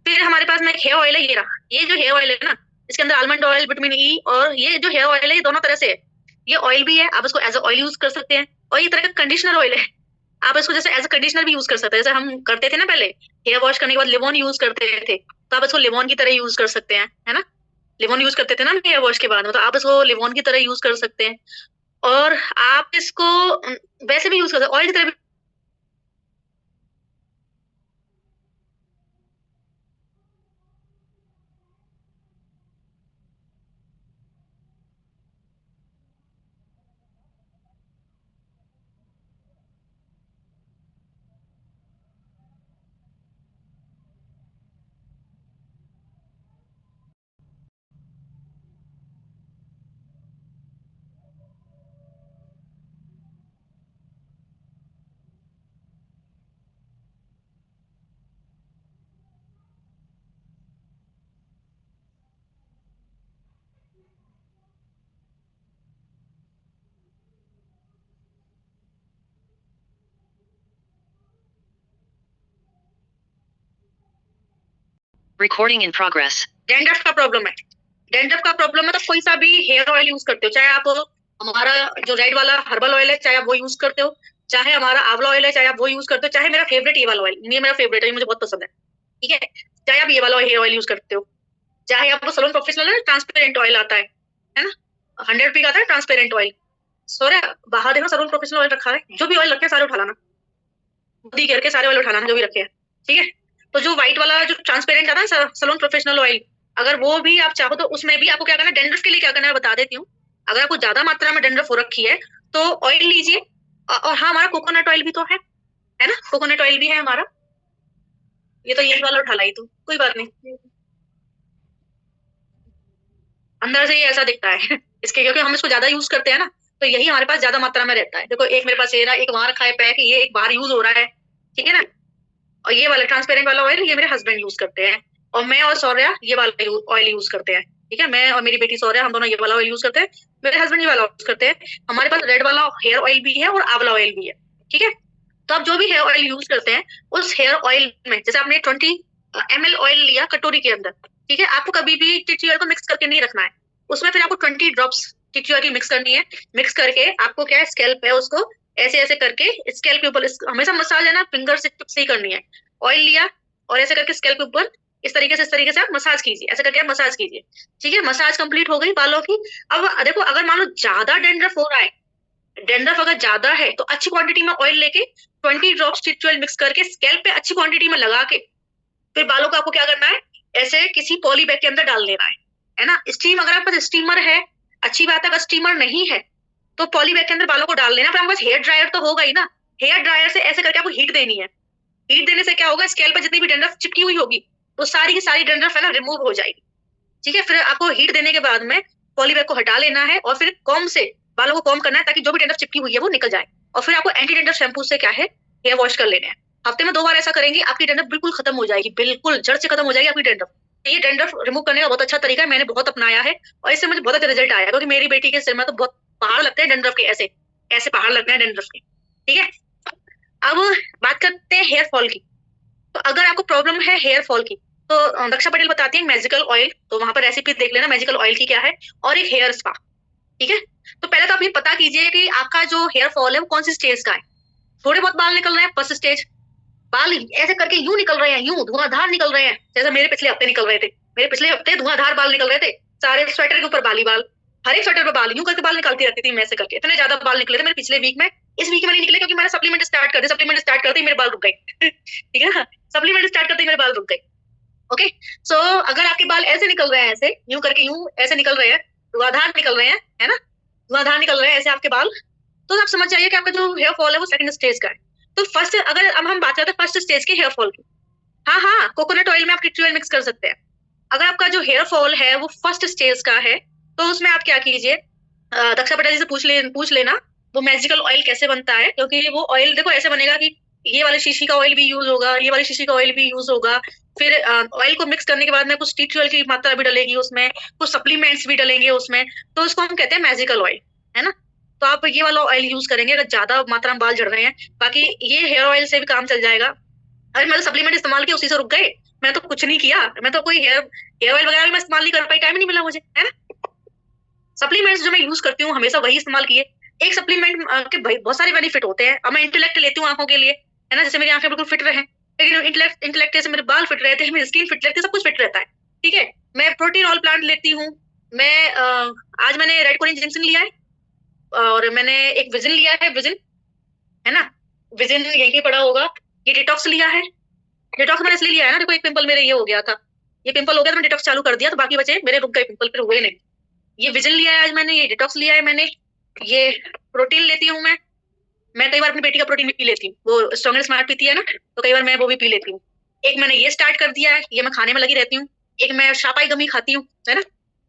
फिर हमारे पास में एक हेयर ऑयल है, ये रहा। ये जो हेयर ऑयल है ना, इसके अंदर आलमंड ऑयल, विटामिन ई, और ये जो हेयर ऑयल है ये दोनों तरह से है। ये ऑयल भी है, आप इसको एज अ ऑयल यूज कर सकते हैं, और ये तरह का कंडीशनर ऑयल है। आप इसको जैसे एज अ कंडीशनर भी यूज कर सकते हैं, जैसे हम करते थे ना पहले, हेयर वॉश करने के बाद लिमोन यूज करते थे, तो आप इसको लिमोन की तरह यूज कर सकते हैं, है ना। लिमोन यूज करते थे ना हेयर वॉश के बाद में, तो आप इसको लिमोन की तरह यूज कर सकते हैं। और आप इसको वैसे भी यूज कर सकते हैं, ऑयल की तरह भी। Recording in progress. डैंड्रफ का प्रॉब्लम है, डैंड्रफ का प्रॉब्लम है तो कोई सा भी हेयर ऑयल यूज करते हो, चाहे आप हमारा जो रेड वाला हर्बल ऑयल है चाहे आप वो यूज करते हो, चाहे हमारा आंवला ऑयल है चाहे आप वो यूज करते हो, चाहे मेरा फेवरेट ये वाला ऑयल, ये मेरा फेवरेट है, ये मुझे बहुत पसंद है, ठीक है, चाहे आप ये वाला हेयर ऑयल यूज करते हो, चाहे आप सलोन प्रोफेशनल है ट्रांसपेरेंट ऑयल आता है ना, 100 रुपये का आता है ट्रांसपेरेंट ऑयल। सॉरी बाहर देखो सलोन प्रोफेशनल ऑयल रखा है, जो भी ऑयल रखे सारे उठा लाना, बुद्धि करके सारे ऑयल उठा लाना जो भी रखे हैं, ठीक है। तो जो व्हाइट वाला जो ट्रांसपेरेंट आता है सलोन प्रोफेशनल ऑयल, अगर वो भी आप चाहो तो उसमें भी आपको क्या करना है, डैंड्रफ के लिए क्या करना है बता देती हूँ। अगर आपको ज्यादा मात्रा में डैंड्रफ हो रखी है तो ऑयल लीजिए, और हाँ हमारा कोकोनट ऑयल भी तो है ना, कोकोनट ऑयल भी है हमारा, ये तो यही वाला उठा लाई तू, कोई बात नहीं, अंदर से ये ऐसा दिखता है इसके, क्योंकि हम इसको ज्यादा यूज करते हैं ना, तो यही हमारे पास ज्यादा मात्रा में रहता है। देखो एक मेरे पास ये रहा, एक वहां रखा है पैक, ये एक बाहर यूज हो रहा है, ठीक है ना। और ये वाला ट्रांसपेरेंट वाला ऑयल ये मेरे हस्बैंड यूज करते हैं, और मैं और सौर्या ये वाला ऑयल यूज करते हैं, ठीक है। मैं और मेरी बेटी सौर्या हम दोनों ये वाला ऑयल यूज करते हैं, मेरे हस्बैंड ये वाला यूज करते हैं। हमारे पास रेड वाला हेयर ऑयल भी है और आंवला ऑयल भी है, ठीक है। तो आप जो भी हेयर ऑयल यूज करते हैं उस हेयर ऑयल में, जैसे आपने 20 ml ऑयल लिया कटोरी के अंदर, ठीक है, आपको कभी भी टिची ऑयल को मिक्स करके नहीं रखना है, उसमें फिर आपको 20 ड्रॉप्स टिची ऑयल की मिक्स करनी है। मिक्स करके आपको क्या है, स्कैल्प है उसको ऐसे ऐसे करके स्कैल्प के ऊपर, हमेशा मसाज है ना फिंगर से टिप से ही करनी है। ऑयल लिया और ऐसे करके स्कैल्प के ऊपर इस तरीके से आप मसाज कीजिए, ऐसे करके आप मसाज कीजिए, ठीक है। मसाज कंप्लीट हो गई बालों की। अब देखो अगर मान लो ज्यादा डेंड्रफ हो रहा है, डेंड्रफ अगर ज्यादा है तो अच्छी क्वांटिटी में ऑयल लेके 20 ड्रॉप्स टिच ऑयल मिक्स करके स्कैल्प पे अच्छी क्वांटिटी में लगा के फिर बालों को आपको क्या करना है, ऐसे किसी पॉली बैग के अंदर डाल देना है ना। स्टीम अगर आपके पास स्टीमर है अच्छी बात है, अगर स्टीमर नहीं है तो पॉली बैग के अंदर बालों को डाल देना। फिर आपके पास हेयर ड्रायर तो होगा ही ना, हेयर ड्रायर से ऐसे करके आपको हीट देनी है। हीट देने से क्या होगा, स्कैल्प पर जितनी भी डेंड्रफ चिपकी हुई होगी वो सारी की सारी डेंड्रफ है ना रिमूव हो जाएगी, ठीक है। फिर आपको हीट देने के बाद में पॉली बैग को हटा लेना है और फिर कॉम्ब से बालों को कॉम्ब करना है ताकि जो भी डेंड्रफ चिपकी हुई है वो निकल जाए। और फिर आपको एंटी डेंड्रफ शैम्पू से क्या है हेयर वॉश कर लेने हैं। हफ्ते में 2 बार ऐसा करेंगे, आपकी डेंड्रफ बिल्कुल खत्म हो जाएगी, बिल्कुल जड़ से खत्म हो जाएगी आपकी डेंड्रफ। ये डेंड्रफ रिमूव करने का बहुत अच्छा तरीका है, मैंने बहुत अपनाया है और इससे मुझे बहुत अच्छा रिजल्ट आया, क्योंकि मेरी बेटी के सिर में तो बहुत पहाड़ लगते हैं डेंड्रफ के, ऐसे ऐसे पहाड़ लगते हैं डेंड्रफ के, ठीक है। अब बात करते हैं हेयर फॉल की। तो अगर आपको प्रॉब्लम है हेयर फॉल की तो दक्षा पटेल बताती है मैजिकल ऑयल, तो वहां पर रेसिपी देख लेना मैजिकल ऑयल की क्या है, और एक हेयर स्पा, ठीक है। तो पहले तो आप ये पता कीजिए कि आपका जो हेयर फॉल है वो कौन सी स्टेज का है। थोड़े बहुत बाल निकल रहे हैं फर्स्ट स्टेज, बाल ऐसे करके यूं निकल रहे हैं, यूं धुआंधार निकल रहे हैं, जैसे मेरे पिछले हफ्ते निकल रहे थे, मेरे पिछले हफ्ते धुआंधार बाल निकल रहे थे, सारे स्वेटर के ऊपर बाली बाल, हर एक स्वेटर पर बाल, यूं करके बाल निकालती रहती थी मैं ऐसे करके, इतने ज्यादा बाल निकले थे मेरे पिछले वीक में। इस वीक में नहीं निकले क्योंकि मैंने सप्लीमेंट स्टार्ट कर दी, सप्लीमेंट स्टार्ट करते ही मेरे बाल रुक गए ठीक है ना, सप्लीमेंट स्टार्ट करते ही मेरे बाल रुक गए। ओके सो अगर आपके बाल ऐसे निकल रहे हैं, ऐसे यूं करके यूं ऐसे निकल रहे हैं, धुआंधार निकल रहे हैं, है ना, धुआंधार निकल रहे हैं ऐसे आपके बाल, तो आप समझ जाइए कि आपका जो हेयर फॉल है वो सेकंड स्टेज का है। तो फर्स्ट, अगर अब हम बात करते हैं फर्स्ट स्टेज के हेयर फॉल की, हाँ हाँ कोकोनट ऑयल में आप टिच ऑयल मिक्स कर सकते हैं। अगर आपका जो हेयर फॉल है वो फर्स्ट स्टेज का है तो उसमें आप क्या कीजिए, दक्षा पटेल जी से पूछ लेना वो मैजिकल ऑयल कैसे बनता है, क्योंकि वो ऑयल देखो ऐसे बनेगा कि ये वाली शीशी का ऑयल भी यूज होगा, ये वाली शीशी का ऑयल भी यूज होगा, फिर ऑयल को मिक्स करने के बाद में कुछ टिच ऑयल की मात्रा भी डलेगी उसमें, कुछ सप्लीमेंट्स भी डलेंगे उसमें, तो उसको हम कहते हैं मैजिकल ऑयल, है ना। तो आप ये वाला ऑयल यूज करेंगे अगर ज्यादा मात्रा में बाल झड़ रहे हैं, बाकी ये हेयर ऑयल से भी काम चल जाएगा। अरे मैं तो सप्लीमेंट इस्तेमाल किया उसी से रुक गए, मैं तो कुछ नहीं किया, मैं तो कोई हेयर ऑयल वगैरह भी मैं इस्तेमाल नहीं कर पाई, टाइम नहीं मिला मुझे, है ना। सप्लीमेंट्स जो मैं यूज करती हूँ हमेशा वही इस्तेमाल किए। एक सप्लीमेंट के बहुत सारे बेनिफिट होते हैं, अब मैं इंटेलेक्ट लेती हूँ आंखों के लिए, है ना, जैसे मेरी आंखें बिल्कुल फिट रहे, लेकिन इंटेलेक्ट से मेरे बाल फिट रहते हैं, मेरी स्किन फिट रहती है, सब कुछ फिट रहता है, ठीक है। मैं प्रोटीन ऑल प्लांट लेती हूँ, मैं आज मैंने रेड कोरियन जिंक्सन लिया है, और मैंने एक विजन लिया है, विजन, है ना, विजन यहीं पे पड़ा होगा। ये डिटॉक्स लिया है, डिटॉक्स मैंने इसलिए लिया है ना, देखो एक पिंपल मेरे ये हो गया था, ये पिंपल हो गया तो मैंने डिटॉक्स चालू कर दिया, तो बाकी बचे मेरे रुक गए पिंपल, फिर हुए नहीं। ये विजन लिया है आज मैंने, ये डिटॉक्स लिया है मैंने, ये प्रोटीन लेती हूँ मैं कई बार अपनी बेटी का प्रोटीन भी पी लेती हूँ, वो स्ट्रॉन्ग एंड स्मार्ट पीती है ना, तो कई बार मैं वो भी पी लेती हूँ। एक मैंने ये स्टार्ट कर दिया है, ये मैं खाने में लगी रहती हूँ। एक मैं शापाई गमी खाती हूँ, है ना।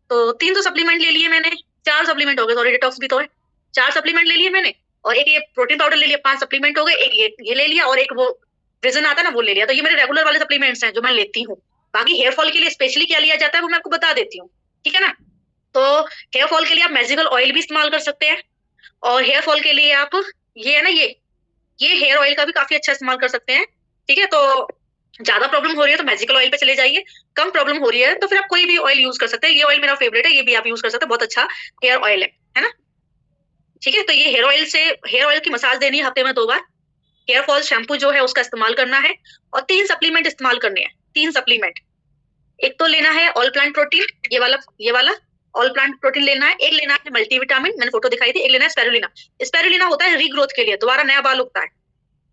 तो 3 तो सप्लीमेंट ले लिए मैंने, 4 सप्लीमेंट हो गए, सॉरी डिटॉक्स भी तो है, 4 सप्लीमेंट ले लिए मैंने, और एक ये प्रोटीन पाउडर ले लिया, 5 सप्लीमेंट हो गए, एक ये ले लिया, और एक वो विजन आता है ना वो ले लिया। तो ये मेरे रेगुलर वाले सप्लीमेंट्स हैं जो मैं लेती हूँ। बाकी हेयर फॉल के लिए स्पेशली क्या लिया जाता है वो मैं आपको बता देती हूँ, ठीक है ना। तो हेयर फॉल के लिए आप मैजिकल ऑयल भी इस्तेमाल कर सकते हैं, और हेयर फॉल के लिए आप ये है ना, ये हेयर ऑयल का भी काफी अच्छा इस्तेमाल कर सकते हैं, ठीक है। तो ज्यादा प्रॉब्लम हो रही है तो मैजिकल ऑयल पे चले जाइए, कम प्रॉब्लम हो रही है तो फिर आप कोई भी ऑयल यूज कर सकते हैं। ये ऑयल मेरा फेवरेट है, ये भी आप यूज कर सकते हैं, बहुत अच्छा हेयर ऑयल है ना। ठीक है, तो ये हेयर ऑयल की मसाज देनी है हफ्ते में 2 बार। हेयर फॉल शैम्पू जो है उसका इस्तेमाल करना है, और 3 सप्लीमेंट इस्तेमाल करने हैं, 3 सप्लीमेंट। एक तो लेना है ऑल प्लांट प्रोटीन, ये वाला ऑल प्लांट प्रोटीन लेना है। एक लेना है मल्टीविटामिन, मैंने फोटो दिखाई थी। एक लेना है स्पेरुलिना। स्पेरुलिना होता है रीग्रोथ के लिए, दोबारा नया बाल उगता है,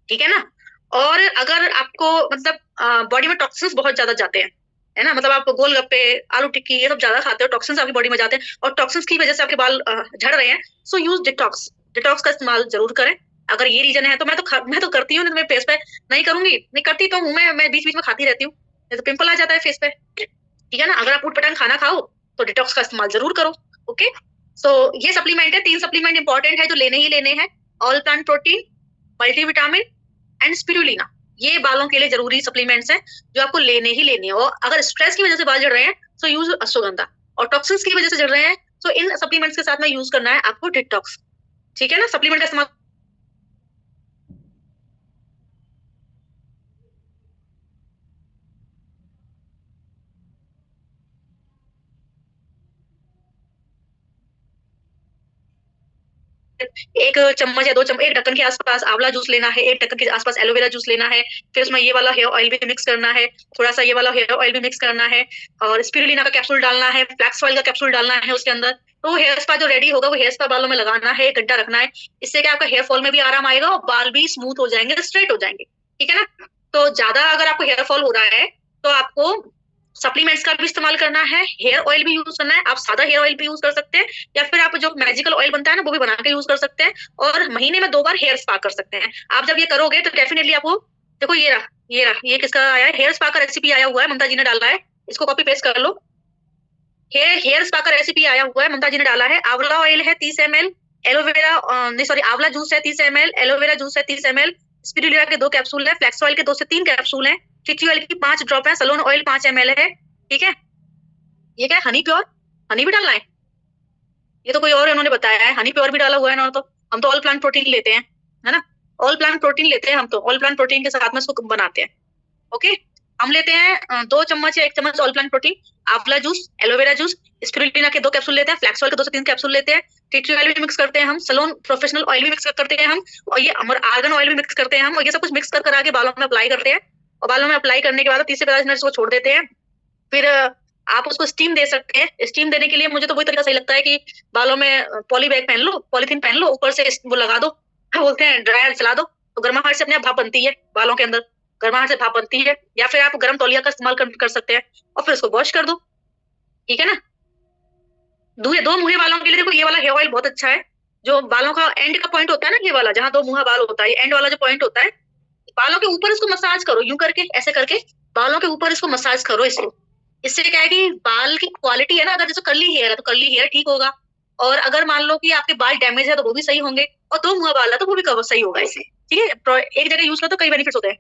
ठीक है ना। और अगर आपको मतलब बॉडी में टॉक्सिन्स बहुत ज्यादा जाते हैं, है ना, मतलब आप गोलगप्पे, आलू टिक्की ये सब ज्यादा खाते हो, टॉक्सिन्स आपकी बॉडी में जाते हैं और टॉक्सिन्स की वजह से आपके बाल झड़ रहे हैं, सो यूज डिटॉक्स। डिटॉक्स का इस्तेमाल जरूर करें। अगर ये रीजन है तो मैं तो करती हूँ, नहीं तो मेरे फेस पे नहीं करूंगी, नहीं करती तो हूँ मैं बीच बीच में खाती रहती हूँ, नहीं तो पिंपल आ जाता है फेस पे, ठीक है ना। अगर आप उटपटांग खाना खाओ तो डिटॉक्स का इस्तेमाल जरूर करो। ओके, सो ये सप्लीमेंट है, 3 सप्लीमेंट इंपॉर्टेंट है जो लेने ही लेने हैं। All plant protein, multivitamin and spirulina, ये बालों के लिए जरूरी सप्लीमेंट्स हैं जो आपको लेने ही लेने हैं। और अगर स्ट्रेस की वजह से बाल झड़ रहे हैं तो यूज अश्वगंधा, और टॉक्सिन्स की वजह से झड़ रहे हैं तो इन सप्लीमेंट्स के साथ में यूज करना है आपको डिटॉक्स, ठीक है ना। सप्लीमेंट का इस्तेमाल एक चम्मच या 2 चम्मच, एक ढक्कन के आसपास आंवला जूस लेना है, एक ढक्कन के आसपास एलोवेरा जूस लेना है। फिर उसमें ये वाला हेयर ऑयल भी मिक्स करना है, थोड़ा सा ये वाला हेयर ऑयल भी मिक्स करना है, और स्पिरुलिना का कैप्सूल डालना है, फ्लैक्स ऑयल का कैप्सूल डालना है उसके अंदर। तो हेयर स्पा जो रेडी होगा वो हेयर स्पा बालों में लगाना है, 1 घंटा रखना है। इससे क्या आपका हेयर फॉल में भी आराम आएगा और बाल भी स्मूथ हो जाएंगे, स्ट्रेट हो जाएंगे, ठीक है ना। तो ज्यादा अगर आपको हेयर फॉल हो रहा है तो आपको सप्लीमेंट्स का भी इस्तेमाल करना है, हेयर ऑयल भी यूज करना है। आप सादा हेयर ऑयल भी यूज कर सकते हैं, या फिर आप जो मैजिकल ऑयल बनता है ना वो भी बना के यूज कर सकते हैं। और महीने में 2 बार हेयर स्पा कर सकते हैं। आप जब ये करोगे तो डेफिनेटली आपको, देखो ये रहा, ये किसका आया है, हेयर स्पा का रेसिपी आया हुआ है, ममता जी ने डाला है, इसको कॉपी पेस्ट कर लो। हेयर स्पा का रेसिपी आया हुआ है, ममता जी ने डाला है। आंवला ऑयल है 30 ml, एलोवेरा नहीं सॉरी आंवला जूस है 30 ml, एलोवेरा जूस है 30 ml, स्पिरुलिना के 2 कैप्सूल है, फ्लैक्स ऑयल के 2 से 3 कैप्सूल है, टिची ऑयल की 5 ड्रॉप है, सलोन ऑयल 5 ml है, ठीक है। ये क्या है, हनी प्योर, हनी भी डालना है, ये तो कोई और उन्होंने बताया है, हनी प्योर भी डाला हुआ है ना। तो हम तो ऑल प्लांट प्रोटीन लेते हैं, है ना, ऑल प्लांट प्रोटीन लेते हैं हम, तो ऑल प्लांट प्रोटीन के साथ में इसको बनाते हैं। ओके, हम लेते हैं 2 चम्मच या 1 चम्मच ऑल प्लांट प्रोटीन, आंवला जूस, एलोवेरा जूस, स्पिरुलिना के 2 कैप्सूल लेते हैं, फ्लैक्स ऑयल के 2 से 3 कैप्सूल लेते हैं, टी ट्री ऑयल भी मिक्स करते हैं हम, सलोन प्रोफेशनल ऑयल भी मिक्स करते हैं हम, और ये अमर आर्गन ऑयल भी मिक्स करते हैं हम, और ये सब कुछ मिक्स कर आके बालों में अप्लाई करते हैं। और बालों में अप्लाई करने के बाद 30 से 50 मिनट इसको छोड़ देते हैं। फिर आप उसको स्टीम दे सकते हैं। स्टीम देने के लिए मुझे तो वही तरीका सही लगता है कि बालों में पॉली बैग पहन लो, पॉलीथीन पहन लो, ऊपर से वो लगा दो, क्या बोलते हैं, ड्रायर चला दो, तो गर्माहट से अपने आप भाप बनती है बालों के अंदर, गर्माहट से भाप बनती है। या फिर आप गर्म तौलिया का इस्तेमाल कर सकते हैं, और फिर उसको वॉश कर दो, ठीक है ना। दो मुंहे वालों के लिए देखो ये वाला हेयर ऑयल बहुत अच्छा है। जो बालों का एंड का पॉइंट होता है ना, ये वाला जहाँ 2 मुंहा बाल होता है, एंड वाला जो पॉइंट होता है, बालों के ऊपर इसको मसाज करो, यूं करके, ऐसे करके बालों के ऊपर इसको मसाज करो इसको। इससे क्या है कि बाल की क्वालिटी है ना, अगर जैसे कर्ली हेयर है तो कर्ली हेयर ठीक होगा, और अगर मान लो कि आपके बाल डैमेज है तो वो भी सही होंगे, और 2 मुंहा बाल है तो वो भी कवर सही होगा इससे, ठीक है। एक जगह यूज करो तो कई बेनिफिट्स होते हैं।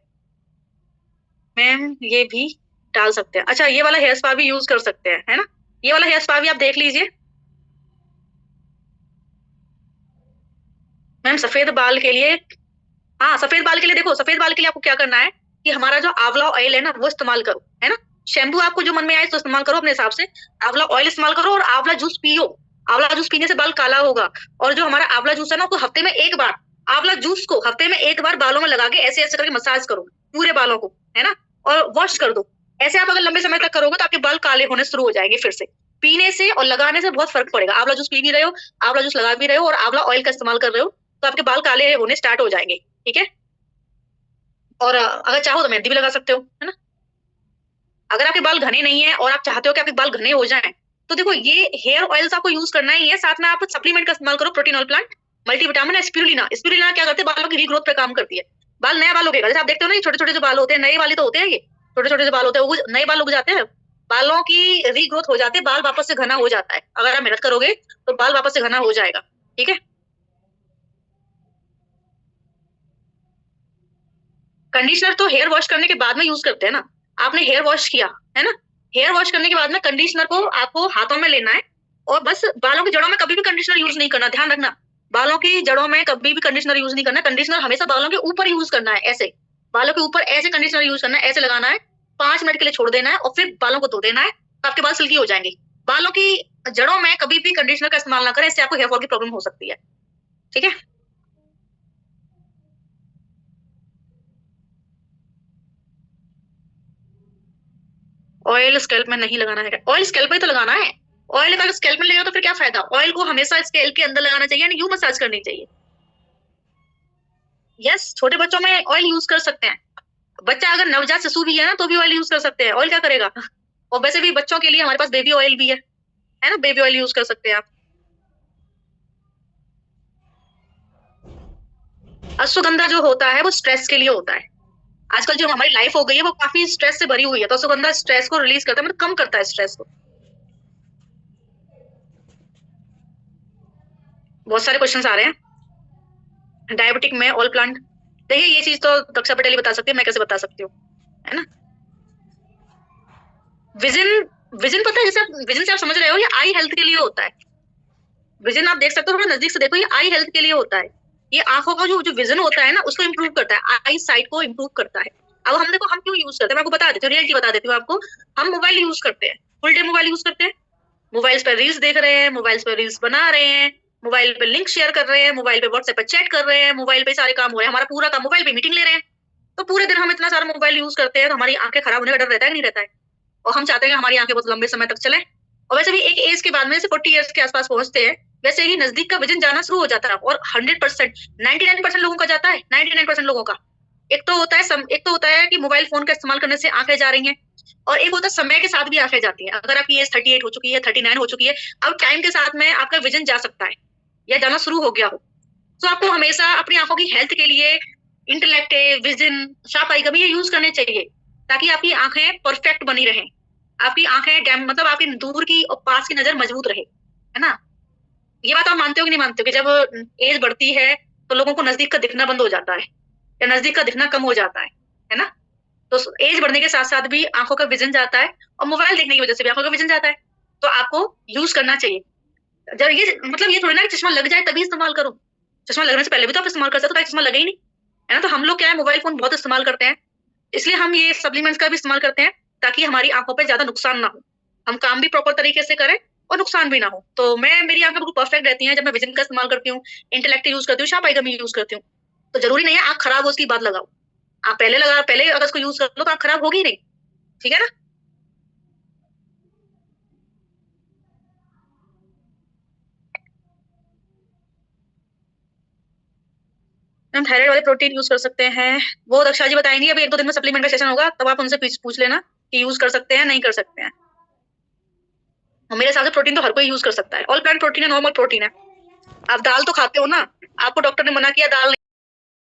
मैम ये भी डाल सकते हैं, अच्छा ये वाला हेयर स्पा भी यूज कर सकते हैं, है ना। ये वाला हेयर स्पा भी आप देख लीजिए। मैम सफेद बाल के लिए, हाँ सफेद बाल के लिए देखो, सफेद बाल के लिए आपको क्या करना है कि हमारा जो आंवला ऑयल है ना वो इस्तेमाल करो, है ना। शैम्पू आपको जो मन में आए तो इस्तेमाल करो अपने हिसाब से, आंवला ऑयल इस्तेमाल करो और आंवला जूस पियो। आंवला जूस पीने से बाल काला होगा। और जो हमारा आंवला जूस है ना, उसको हफ्ते में 1 बार, आंवला जूस को हफ्ते में 1 बार बालों में लगा के ऐसे ऐसे करके मसाज करो पूरे बालों को, है ना, और वॉश कर दो। ऐसे आप अगर लंबे समय तक करोगे तो आपके बाल काले होने शुरू हो जाएंगे फिर से। पीने से और लगाने से बहुत फर्क पड़ेगा। आंवला जूस पी भी रहे हो, आंवला जूस लगा भी रहे हो, और आंवला ऑयल का इस्तेमाल कर रहे हो, तो आपके बाल काले होने स्टार्ट हो जाएंगे, ठीक है। और अगर चाहो तो मेहंदी भी लगा सकते हो, है ना। अगर आपके बाल घने नहीं है और आप चाहते हो कि आपके बाल घने हो जाएं, तो देखो ये हेयर ऑयल्स आपको यूज करना ही है, साथ में आप सप्लीमेंट का इस्तेमाल करो, प्रोटीन ऑल प्लांट, मल्टीविटामिन है, स्पिरुलिना। स्पिरुलिना क्या करते हैं, बालों की रीग्रोथ पे काम करती है। बाल नया बाल उगेगा, जैसे आप देखते हो ना, ये छोटे छोटे जो बाल होते हैं, नए वाले तो होते हैं, ये छोटे छोटे जो बाल होते हैं नए बाल उग जाते हैं, बालों की रीग्रोथ हो जाती है, बाल वापस से घना हो जाता है। अगर आप मेहनत करोगे तो बाल वापस से घना हो जाएगा, ठीक है। कंडीशनर तो हेयर वॉश करने के बाद में यूज करते हैं ना। आपने हेयर वॉश किया, है ना, हेयर वॉश करने के बाद में कंडीशनर को आपको हाथों में लेना है, और बस बालों की जड़ों में कभी भी कंडीशनर यूज नहीं करना, ध्यान रखना। बालों की जड़ों में कभी भी कंडीशनर यूज नहीं करना, कंडीशनर हमेशा बालों के ऊपर यूज करना है, ऐसे बालों के ऊपर ऐसे कंडीशनर यूज करना है, ऐसे लगाना है, 5 मिनट के लिए छोड़ देना है और फिर बालों को धो देना है, तो आपके बाल सिल्की हो जाएंगे। बालों की जड़ों में कभी भी कंडीशनर का इस्तेमाल ना करें, इससे आपको हेयर फॉल की प्रॉब्लम हो सकती है। ठीक है। ऑयल स्कैल्प में नहीं लगाना है, ऑयल स्कैल्प में तो लगाना है। ऑयल अगर स्कैल्प में लगेगा तो फिर क्या फायदा? ऑयल को हमेशा स्कैल्प के अंदर लगाना चाहिए, यानी यूं मसाज करनी चाहिए। यस, छोटे बच्चों में ऑयल यूज कर सकते हैं। बच्चा अगर नवजात शिशु भी है ना, तो भी ऑयल यूज कर सकते हैं। ऑयल क्या करेगा? और वैसे भी बच्चों के लिए हमारे पास बेबी ऑयल भी है ना, बेबी ऑयल यूज कर सकते हैं आप। अश्वगंधा जो होता है वो स्ट्रेस के लिए होता है। आजकल जो हमारी लाइफ हो गई है वो काफी स्ट्रेस से भरी हुई है, तो अश्वगंधा स्ट्रेस को रिलीज करता है, मतलब कम करता है स्ट्रेस को। बहुत सारे क्वेश्चंस आ रहे हैं। डायबिटिक में ऑल प्लांट, देखिए ये चीज तो दक्षा पटेल ही बता सकती है, मैं कैसे बता सकती हूँ, है ना। विजन, विजन पता है, जैसे आप विजन से आप समझ रहे हो, ये आई हेल्थ के लिए होता है। विजन आप देख सकते हो, थोड़ा नजदीक से देखो, ये आई हेल्थ के लिए होता है। ये आंखों का जो जो विजन होता है ना, उसको इंप्रूव करता है, आई साइट को इंप्रूव करता है। अब हम देखो हम क्यों यूज करते हैं, मैं आपको बता देती हूँ, रियलिटी बता देती हूँ आपको। हम मोबाइल यूज करते हैं, फुल डे मोबाइल यूज करते हैं, मोबाइल पर रील्स देख रहे हैं, मोबाइल पर रील्स बना रहे हैं, मोबाइल पे लिंक शेयर कर रहे हैं, मोबाइल पे व्हाट्सएप पर चैट कर रहे हैं, मोबाइल पे सारे काम हो रहे हैं, हमारा पूरा काम मोबाइल पे मीटिंग ले रहे हैं। तो पूरे दिन हम इतना सारा मोबाइल यूज करते हैं, तो हमारी आंखें खराब होने का डर रहता है कि नहीं रहता है? और हम चाहते हैं कि हमारी आंखें बहुत लंबे समय तक चले। और वैसे भी एक एज के बाद में, जैसे 40 ईयर्स के आसपास पहुंचते हैं, वैसे ही नजदीक का विजन जाना शुरू हो जाता है। और 100%, 99% लोगों का जाता है, 99% लोगों का। एक तो होता है कि मोबाइल फोन का इस्तेमाल करने से आंखें जा रही हैं, और एक होता है समय के साथ भी आंखें जाती हैं। अगर आपकी एज 38 हो चुकी है, 39 हो चुकी है, अब टाइम के साथ में आपका विजन जा सकता है या जाना शुरू हो गया हो। तो आपको हमेशा अपनी आंखों की हेल्थ के लिए इंटेलेक्ट, विजन, शार्प आई कभी ये यूज करने चाहिए, ताकि आपकी आंखें परफेक्ट बनी रहें। आपकी आंखें डैम मतलब आपकी दूर की और पास की नजर मजबूत रहे, है ना। ये बात आप मानते हो कि नहीं मानते हो कि जब एज बढ़ती है तो लोगों को नजदीक का दिखना बंद हो जाता है, या नजदीक का दिखना कम हो जाता है ना। तो एज बढ़ने के साथ साथ भी आंखों का विजन जाता है, और मोबाइल देखने की वजह से भी आंखों का विजन जाता है। तो आपको यूज करना चाहिए। जब ये मतलब ये थोड़ी ना कि चश्मा लग जाए तभी इस्तेमाल करो, चश्मा लगने से पहले भी तो आप इस्तेमाल कर सकते हो, तो चश्मा लगे ही नहीं, है ना। तो हम लोग क्या है, मोबाइल फोन बहुत इस्तेमाल करते हैं, इसलिए हम ये सप्लीमेंट्स का भी इस्तेमाल करते हैं, ताकि हमारी आंखों पर ज्यादा नुकसान ना हो, हम काम भी प्रॉपर तरीके से करें और नुकसान भी ना हो। तो मेरी आंखें बिल्कुल परफेक्ट रहती हैं जब मैं विजन का इस्तेमाल करती हूँ, इंटेलेक्ट यूज करती हूँ, शार्प आई का यूज करती हूँ। तो जरूरी नहीं है आंख खराब हो उसकी बात लगाओ, आप पहले अगर उसको यूज कर लो तो आंख खराब होगी नहीं। ठीक है ना। हम थायराइड वाले प्रोटीन यूज कर सकते हैं, वो दक्षा जी बताएंगे, अभी 1-2 दिन में सप्लीमेंट का सेशन होगा, तब आप उनसे पूछ लेना कि यूज कर सकते हैं नहीं कर सकते हैं। और मेरे हिसाब से प्रोटीन तो हर कोई यूज कर सकता है, ऑल प्लांट प्रोटीन है, नॉर्मल प्रोटीन है। आप दाल तो खाते हो ना, आपको डॉक्टर ने मना किया दाल